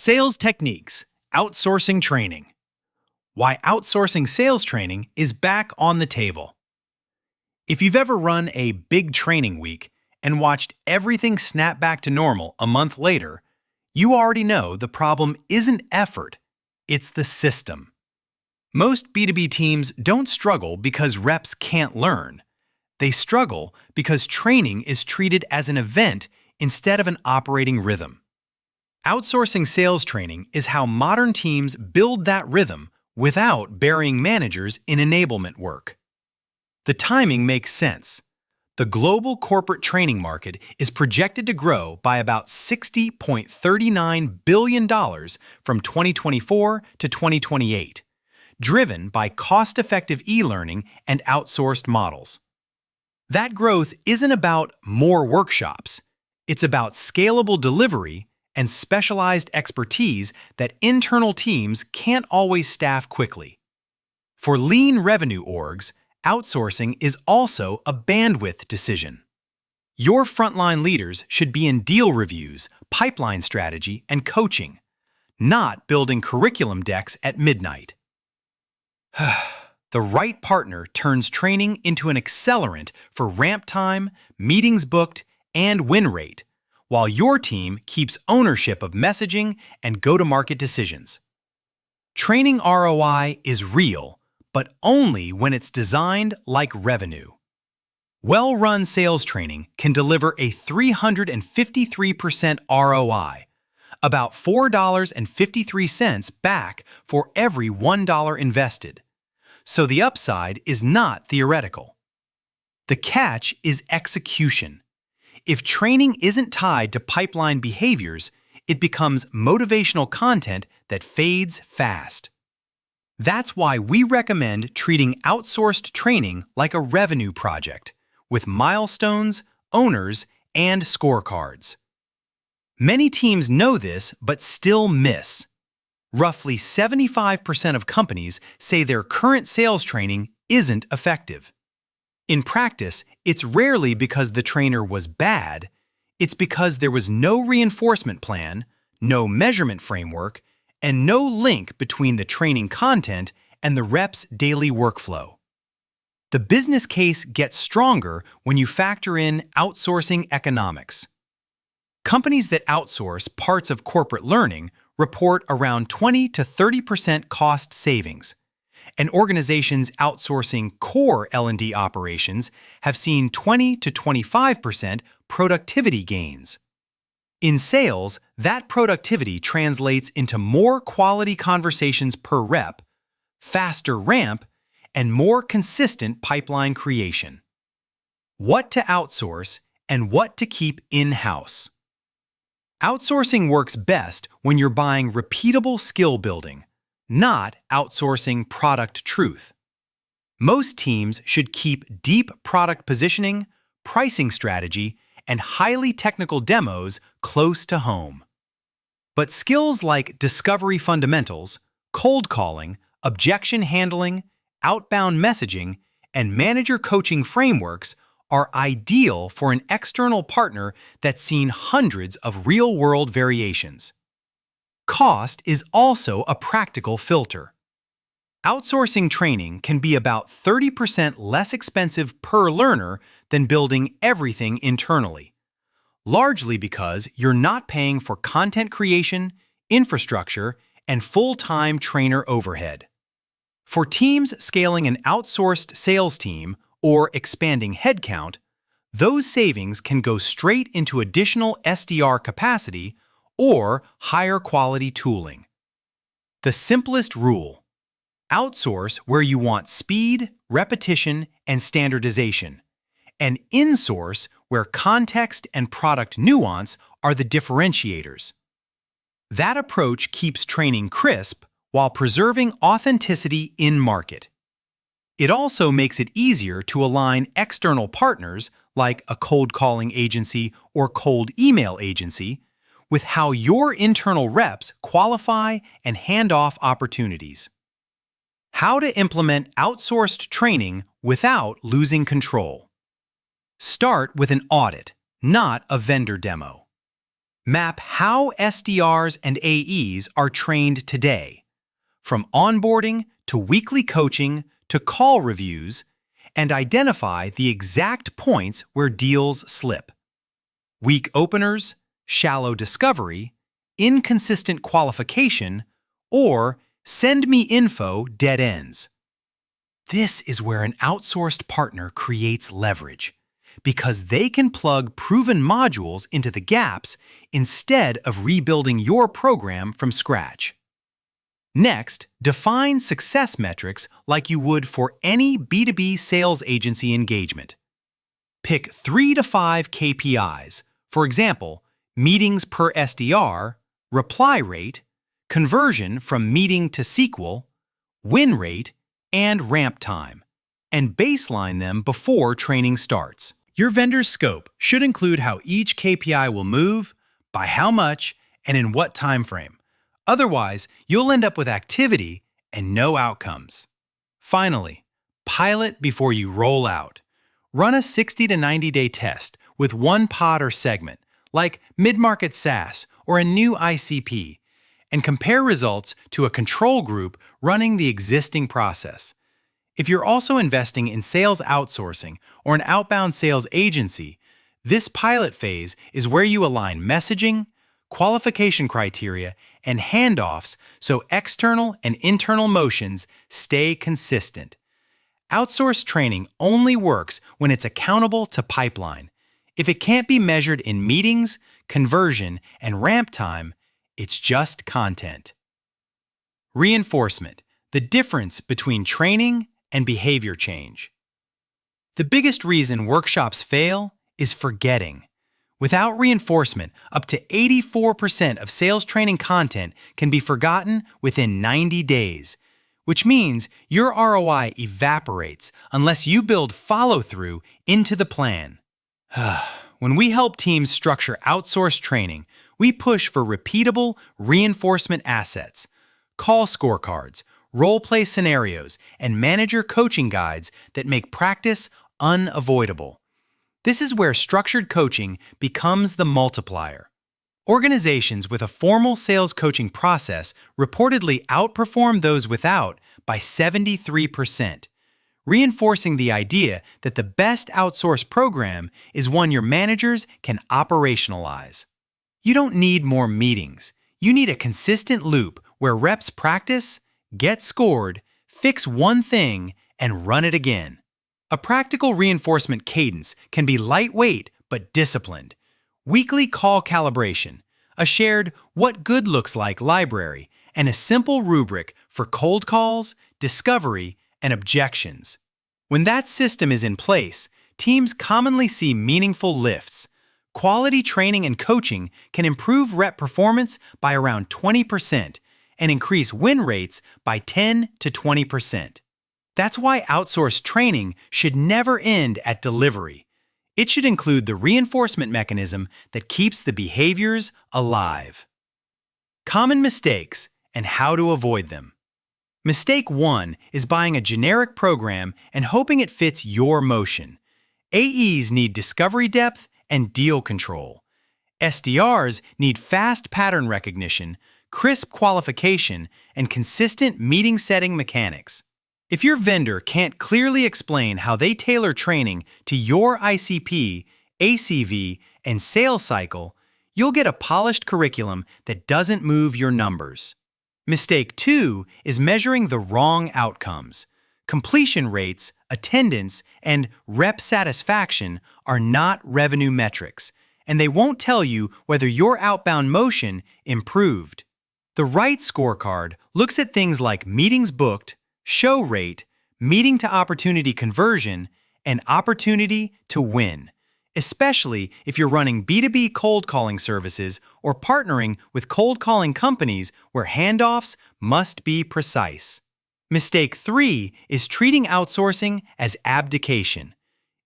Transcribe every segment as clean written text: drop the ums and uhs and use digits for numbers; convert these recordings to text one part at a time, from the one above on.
Sales techniques, outsourcing training. Why outsourcing sales training is back on the table. If you've ever run a big training week and watched everything snap back to normal a month later, you already know the problem isn't effort, it's the system. Most B2B teams don't struggle because reps can't learn. They struggle because training is treated as an event instead of an operating rhythm. Outsourcing sales training is how modern teams build that rhythm without burying managers in enablement work. The timing makes sense. The global corporate training market is projected to grow by about $60.39 billion from 2024 to 2028, driven by cost-effective e-learning and outsourced models. That growth isn't about more workshops. It's about scalable delivery and specialized expertise that internal teams can't always staff quickly. For lean revenue orgs, outsourcing is also a bandwidth decision. Your frontline leaders should be in deal reviews, pipeline strategy, and coaching, not building curriculum decks at midnight. The right partner turns training into an accelerant for ramp time, meetings booked, and win rate, while your team keeps ownership of messaging and go-to-market decisions. Training ROI is real, but only when it's designed like revenue. Well-run sales training can deliver a 353% ROI, about $4.53 back for every $1 invested. So the upside is not theoretical. The catch is execution. If training isn't tied to pipeline behaviors, it becomes motivational content that fades fast. That's why we recommend treating outsourced training like a revenue project, with milestones, owners, and scorecards. Many teams know this but still miss. Roughly 75% of companies say their current sales training isn't effective. In practice, it's rarely because the trainer was bad, it's because there was no reinforcement plan, no measurement framework, and no link between the training content and the rep's daily workflow. The business case gets stronger when you factor in outsourcing economics. Companies that outsource parts of corporate learning report around 20 to 30% cost savings, and organizations outsourcing core L&D operations have seen 20 to 25% productivity gains. In sales, that productivity translates into more quality conversations per rep, faster ramp, and more consistent pipeline creation. What to outsource and what to keep in-house. Outsourcing works best when you're buying repeatable skill building, not outsourcing product truth. Most teams should keep deep product positioning, pricing strategy, and highly technical demos close to home. But skills like discovery fundamentals, cold calling, objection handling, outbound messaging, and manager coaching frameworks are ideal for an external partner that's seen hundreds of real-world variations. Cost is also a practical filter. Outsourcing training can be about 30% less expensive per learner than building everything internally, largely because you're not paying for content creation, infrastructure, and full-time trainer overhead. For teams scaling an outsourced sales team or expanding headcount, those savings can go straight into additional SDR capacity or higher quality tooling. The simplest rule: outsource where you want speed, repetition, and standardization, and insource where context and product nuance are the differentiators. That approach keeps training crisp while preserving authenticity in market. It also makes it easier to align external partners like a cold calling agency or cold email agency with how your internal reps qualify and hand off opportunities. How to implement outsourced training without losing control. Start with an audit, not a vendor demo. Map how SDRs and AEs are trained today, from onboarding to weekly coaching to call reviews, and identify the exact points where deals slip. Weak openers, shallow discovery, inconsistent qualification, or send me info dead ends. This is where an outsourced partner creates leverage, because they can plug proven modules into the gaps instead of rebuilding your program from scratch. Next, define success metrics like you would for any B2B sales agency engagement. Pick 3 to 5 KPIs, for example, meetings per SDR, reply rate, conversion from meeting to SQL, win rate, and ramp time, and baseline them before training starts. Your vendor's scope should include how each KPI will move, by how much, and in what time frame. Otherwise, you'll end up with activity and no outcomes. Finally, pilot before you roll out. Run a 60 to 90-day test with one pod or segment, like mid-market SaaS or a new ICP, and compare results to a control group running the existing process. If you're also investing in sales outsourcing or an outbound sales agency, this pilot phase is where you align messaging, qualification criteria, and handoffs so external and internal motions stay consistent. Outsourced training only works when it's accountable to pipeline. If it can't be measured in meetings, conversion, and ramp time, it's just content. Reinforcement, the difference between training and behavior change. The biggest reason workshops fail is forgetting. Without reinforcement, up to 84% of sales training content can be forgotten within 90 days, which means your ROI evaporates unless you build follow-through into the plan. When we help teams structure outsourced training, we push for repeatable reinforcement assets, call scorecards, role-play scenarios, and manager coaching guides that make practice unavoidable. This is where structured coaching becomes the multiplier. Organizations with a formal sales coaching process reportedly outperform those without by 73%, reinforcing the idea that the best outsourced program is one your managers can operationalize. You don't need more meetings. You need a consistent loop where reps practice, get scored, fix one thing, and run it again. A practical reinforcement cadence can be lightweight but disciplined. Weekly call calibration, a shared what good looks like library, and a simple rubric for cold calls, discovery, and objections. When that system is in place, teams commonly see meaningful lifts. Quality training and coaching can improve rep performance by around 20% and increase win rates by 10 to 20%. That's why outsourced training should never end at delivery. It should include the reinforcement mechanism that keeps the behaviors alive. Common mistakes and how to avoid them. Mistake 1 is buying a generic program and hoping it fits your motion. AEs need discovery depth and deal control. SDRs need fast pattern recognition, crisp qualification, and consistent meeting-setting mechanics. If your vendor can't clearly explain how they tailor training to your ICP, ACV, and sales cycle, you'll get a polished curriculum that doesn't move your numbers. Mistake 2 is measuring the wrong outcomes. Completion rates, attendance, and rep satisfaction are not revenue metrics, and they won't tell you whether your outbound motion improved. The right scorecard looks at things like meetings booked, show rate, meeting to opportunity conversion, and opportunity to win, especially if you're running B2B cold calling services or partnering with cold calling companies where handoffs must be precise. Mistake 3 is treating outsourcing as abdication.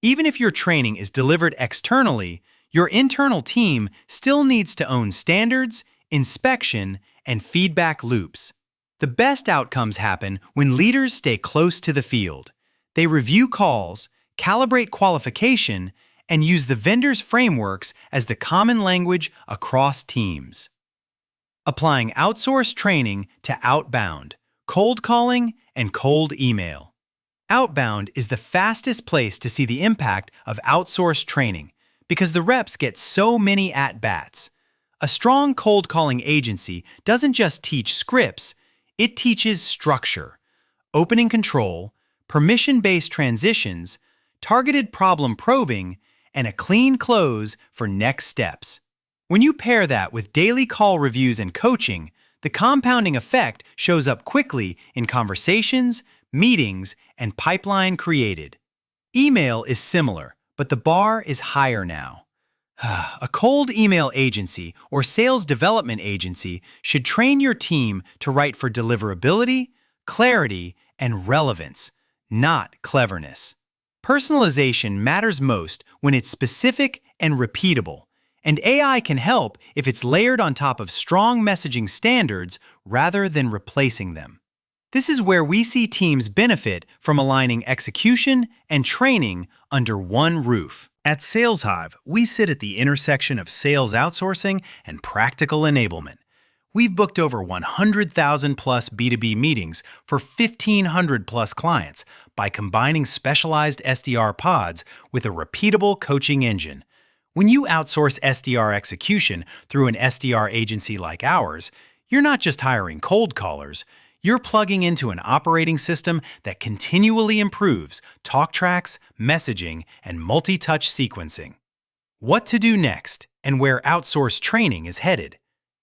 Even if your training is delivered externally, your internal team still needs to own standards, inspection, and feedback loops. The best outcomes happen when leaders stay close to the field. They review calls, calibrate qualification, and use the vendor's frameworks as the common language across teams. Applying outsourced training to outbound, cold calling, and cold email. Outbound is the fastest place to see the impact of outsourced training because the reps get so many at-bats. A strong cold calling agency doesn't just teach scripts, it teaches structure, opening control, permission-based transitions, targeted problem probing, and a clean close for next steps. When you pair that with daily call reviews and coaching, the compounding effect shows up quickly in conversations, meetings, and pipeline created. Email is similar, but the bar is higher now. A cold email agency or sales development agency should train your team to write for deliverability, clarity, and relevance, not cleverness. Personalization matters most when it's specific and repeatable, and AI can help if it's layered on top of strong messaging standards rather than replacing them. This is where we see teams benefit from aligning execution and training under one roof. At SalesHive, we sit at the intersection of sales outsourcing and practical enablement. We've booked over 100,000 plus B2B meetings for 1,500 plus clients by combining specialized SDR pods with a repeatable coaching engine. When you outsource SDR execution through an SDR agency like ours, you're not just hiring cold callers, you're plugging into an operating system that continually improves talk tracks, messaging, and multi-touch sequencing. What to do next and where outsourced training is headed?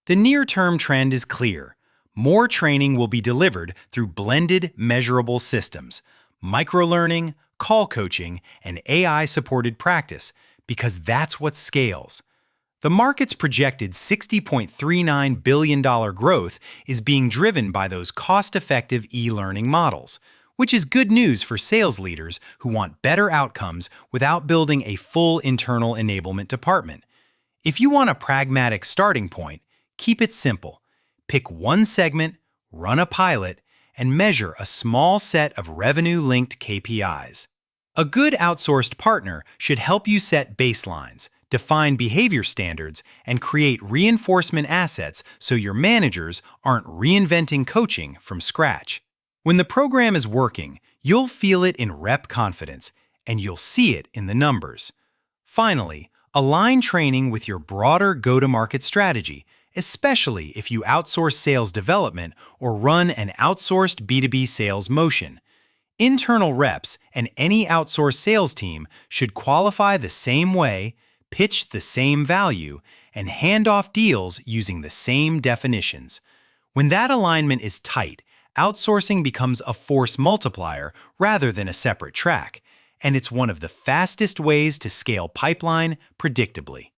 The near-term trend is clear. More training will be delivered through blended, measurable systems, microlearning, call coaching, and AI-supported practice, because that's what scales. The market's projected $60.39 billion growth is being driven by those cost-effective e-learning models, which is good news for sales leaders who want better outcomes without building a full internal enablement department. If you want a pragmatic starting point, keep it simple. Pick one segment, run a pilot, and measure a small set of revenue-linked KPIs. A good outsourced partner should help you set baselines, define behavior standards, and create reinforcement assets so your managers aren't reinventing coaching from scratch. When the program is working, you'll feel it in rep confidence, and you'll see it in the numbers. Finally, align training with your broader go-to-market strategy, especially if you outsource sales development or run an outsourced B2B sales motion. Internal reps and any outsourced sales team should qualify the same way, pitch the same value, and hand off deals using the same definitions. When that alignment is tight, outsourcing becomes a force multiplier rather than a separate track, and it's one of the fastest ways to scale pipeline predictably.